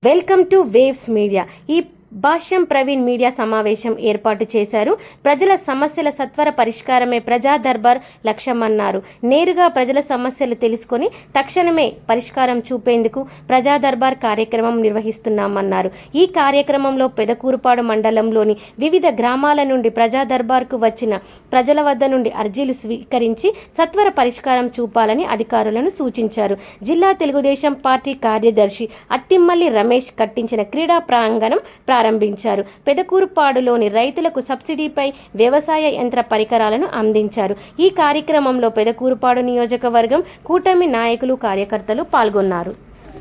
Welcome to waves media. ఈ భాష్యం Praveen media సమావేశం ఏర్పాటు చేశారు. ప్రజల సమస్యల సత్వర పరిష్కారమే ప్రజా దర్బార్ లక్ష్యమన్నారు. నేరుగా ప్రజల సమస్యలు తెలుసుకొని తక్షణమే పరిష్కారం చూపేందుకు ప్రజా దర్బార్ కార్యక్రమం నిర్వహిస్తున్నామన్నారు. ఈ కార్యక్రమంలో పెదకూరుపాడు మండలంలోని వివిధ గ్రామాల నుండి ప్రజా దర్బార్కు వచ్చిన ప్రజల వద్ద నుండి అర్జీలు స్వీకరించి సత్వర పరిష్కారం చూపాలని అధికారులను సూచించారు. జిల్లా తెలుగుదేశం పార్టీ కార్యదర్శి అత్తిమల్లి రమేష్ కట్టించిన క్రీడా ప్రాంగణం ప్రారంభించారు. పెదకూరుపాడులోని రైతులకు సబ్సిడీపై వ్యవసాయ యంత్ర పరికరాలను అందించారు. ఈ కార్యక్రమంలో పెదకూరుపాడు నియోజకవర్గం కూటమి నాయకులు కార్యకర్తలు పాల్గొన్నారు.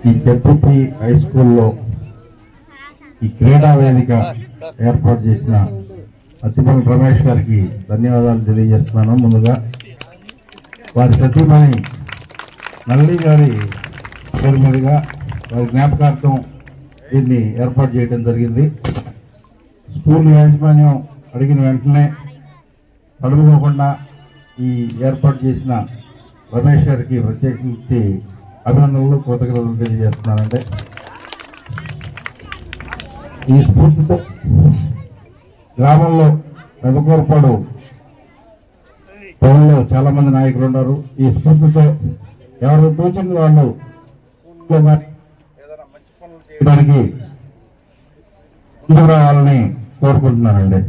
ఈ జడ్పీ హై స్కూల్లో ఈ క్రీడా వేదిక ఏర్పాటు చేసిన అత్తిమల్లి రమేష్ గారికి ధన్యవాదాలు తెలియజేస్తున్నాను. ముందుగా వారి సతీమణి నల్లి గారి పేరు మీదుగా వారి జ్ఞాపకార్థం దీన్ని ఏర్పాటు చేయడం జరిగింది. స్కూల్ యాజమాన్యం అడిగిన వెంటనే అడుగుకోకుండా ఈ ఏర్పాటు చేసిన రమేష్ గారికి ప్రత్యేకించి అభినందనలు కృతజ్ఞతలు తెలియజేస్తున్నానంటే ఈ స్ఫూర్తితో గ్రామంలో పెదకూరుపాడు టౌన్లో చాలా మంది నాయకులు ఉన్నారు. ఈ స్ఫూర్తితో ఎవరు తోచింది వాళ్ళు చేయడానికి రావాలని కోరుకుంటున్నానండి.